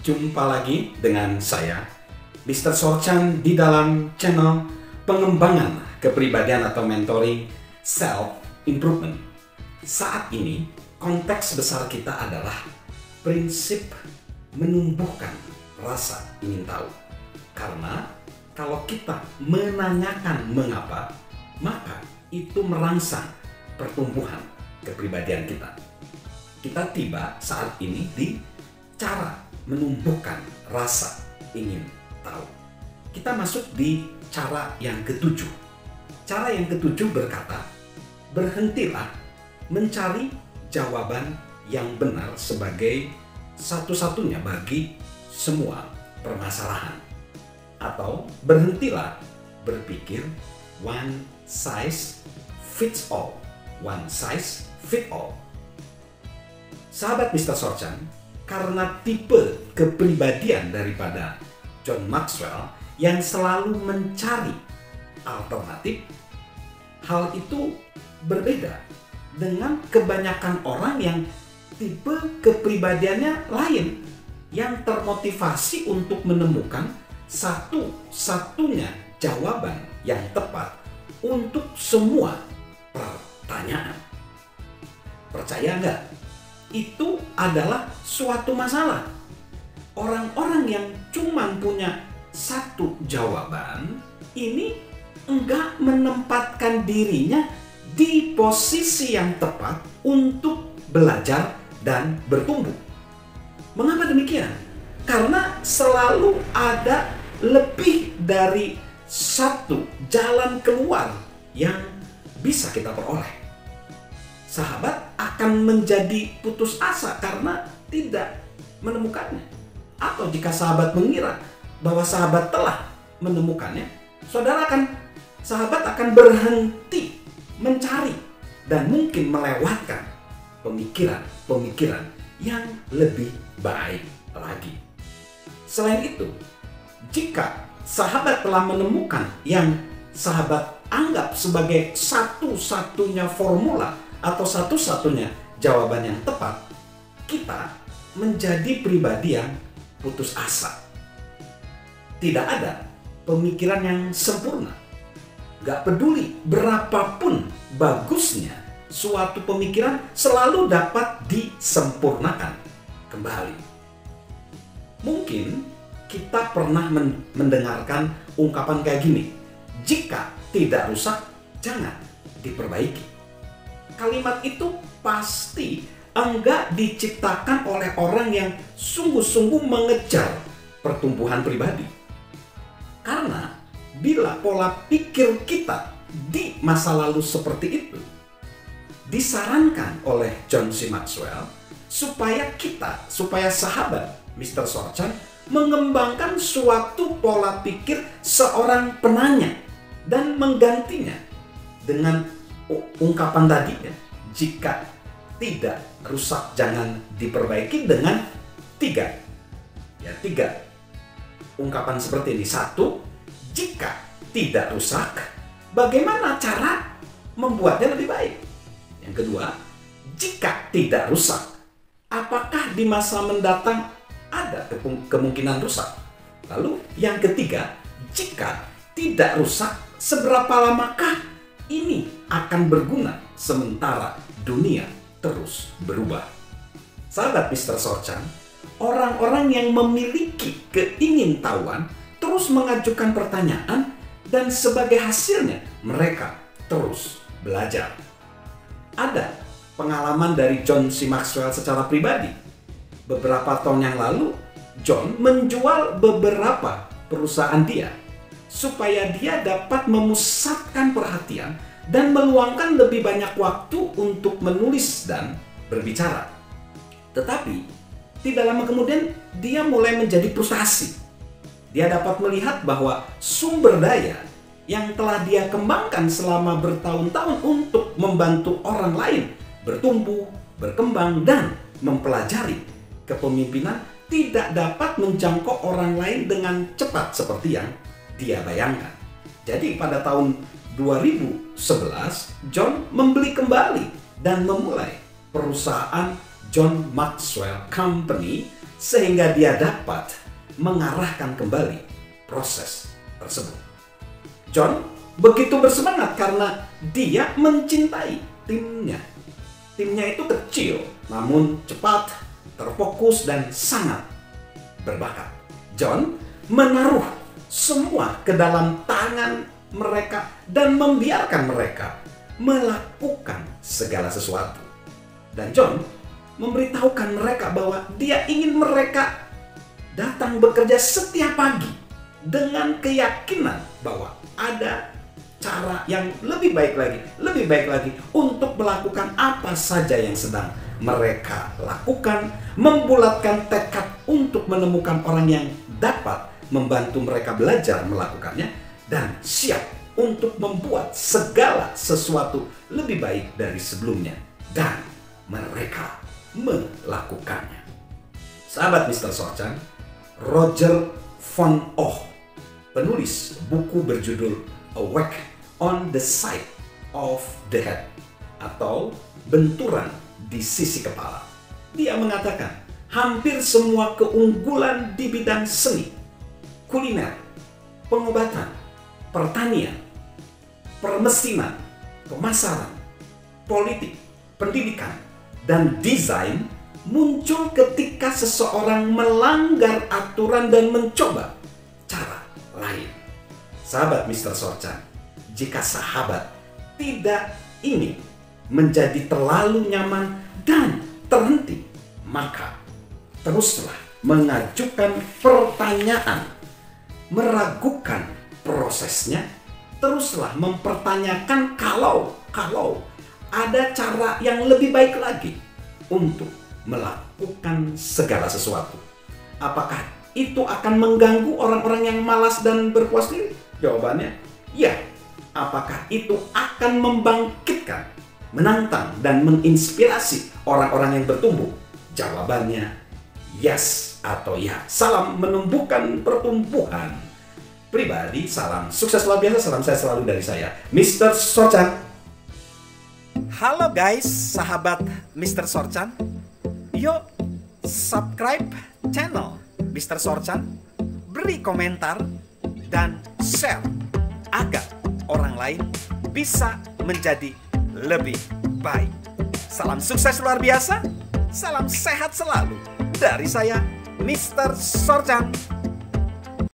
Jumpa lagi dengan saya, Mr. Sorchan, di dalam channel pengembangan kepribadian atau mentoring self-improvement. Saat ini, konteks besar kita adalah prinsip menumbuhkan rasa ingin tahu. Karena kalau kita menanyakan mengapa, maka itu merangsang pertumbuhan kepribadian kita. Kita tiba saat ini di cara menumbuhkan rasa ingin tahu. Kita masuk di cara yang ketujuh. Cara yang ketujuh berkata, berhentilah mencari jawaban yang benar sebagai satu-satunya bagi semua permasalahan. Atau berhentilah berpikir one size fits all. One size fit all. Sahabat Mr. Sorchan, karena tipe kepribadian daripada John Maxwell yang selalu mencari alternatif, hal itu berbeda dengan kebanyakan orang yang tipe kepribadiannya lain, yang termotivasi untuk menemukan satu-satunya jawaban yang tepat untuk semua pertanyaan. Percaya nggak? Itu adalah suatu masalah. Orang-orang yang cuma punya satu jawaban ini enggak menempatkan dirinya di posisi yang tepat untuk belajar dan bertumbuh. Mengapa demikian? Karena selalu ada lebih dari satu jalan keluar yang bisa kita peroleh. Sahabat akan menjadi putus asa karena tidak menemukannya. Atau jika sahabat mengira bahwa sahabat telah menemukannya, sahabat akan berhenti mencari dan mungkin melewatkan pemikiran-pemikiran yang lebih baik lagi. Selain itu, jika sahabat telah menemukan yang sahabat anggap sebagai satu-satunya formula atau satu-satunya jawaban yang tepat, kita menjadi pribadi yang putus asa. Tidak ada pemikiran yang sempurna. Gak peduli berapapun bagusnya suatu pemikiran, selalu dapat disempurnakan kembali. Mungkin kita pernah mendengarkan ungkapan kayak gini, jika tidak rusak, jangan diperbaiki. Kalimat itu pasti enggak diciptakan oleh orang yang sungguh-sungguh mengejar pertumbuhan pribadi. Karena bila pola pikir kita di masa lalu seperti itu, disarankan oleh John C. Maxwell supaya sahabat Mr. Sorchan mengembangkan suatu pola pikir seorang penanya dan menggantinya dengan ungkapan tadi, ya, jika tidak rusak jangan diperbaiki, dengan tiga ungkapan seperti ini. Satu, jika tidak rusak, bagaimana cara membuatnya lebih baik? Yang kedua, jika tidak rusak, apakah di masa mendatang ada kemungkinan rusak? Lalu yang ketiga, jika tidak rusak, seberapa lamakah ini akan berguna sementara dunia terus berubah? Sahabat Mr. Sorchan, orang-orang yang memiliki keingintahuan terus mengajukan pertanyaan dan sebagai hasilnya mereka terus belajar. Ada pengalaman dari John C. Maxwell secara pribadi. Beberapa tahun yang lalu, John menjual beberapa perusahaan dia supaya dia dapat memusatkan perhatian dan meluangkan lebih banyak waktu untuk menulis dan berbicara. Tetapi tidak lama kemudian dia mulai menjadi frustasi. Dia dapat melihat bahwa sumber daya yang telah dia kembangkan selama bertahun-tahun untuk membantu orang lain bertumbuh, berkembang, dan mempelajari kepemimpinan tidak dapat menjangkau orang lain dengan cepat seperti yang dia bayangkan. Jadi pada tahun 2011, John membeli kembali dan memulai perusahaan John Maxwell Company sehingga dia dapat mengarahkan kembali proses tersebut. John begitu bersemangat karena dia mencintai timnya. Timnya itu kecil, namun cepat, terfokus, dan sangat berbakat. John menaruh semua ke dalam tangan mereka dan membiarkan mereka melakukan segala sesuatu. Dan John memberitahukan mereka bahwa dia ingin mereka datang bekerja setiap pagi dengan keyakinan bahwa ada cara yang lebih baik lagi untuk melakukan apa saja yang sedang mereka lakukan, membulatkan tekad untuk menemukan orang yang dapat membantu mereka belajar melakukannya, dan siap untuk membuat segala sesuatu lebih baik dari sebelumnya. Dan mereka melakukannya. Sahabat Mr. Sorchan, Roger von Och, penulis buku berjudul Awake on the Side of the Head, atau benturan di sisi kepala. Dia mengatakan hampir semua keunggulan di bidang seni, kuliner, pengobatan, pertanian, permesinan, pemasaran, politik, pendidikan, dan desain muncul ketika seseorang melanggar aturan dan mencoba cara lain. Sahabat Mr. Sorchan, jika sahabat tidak ingin menjadi terlalu nyaman dan terhenti, maka teruslah mengajukan pertanyaan, meragukan prosesnya, teruslah mempertanyakan kalau ada cara yang lebih baik lagi untuk melakukan segala sesuatu. Apakah itu akan mengganggu orang-orang yang malas dan berpuas diri? Jawabannya, ya. Apakah itu akan membangkitkan, menantang, dan menginspirasi orang-orang yang bertumbuh? Jawabannya, yes atau ya. Salam menumbuhkan pertumbuhan pribadi, salam sukses luar biasa, salam saya selalu dari saya, Mr. Sorchan. Halo guys, sahabat Mr. Sorchan. Yuk subscribe channel Mr. Sorchan, beri komentar, dan share agar orang lain bisa menjadi lebih baik. Salam sukses luar biasa, salam sehat selalu dari saya, Mr. Sorchan.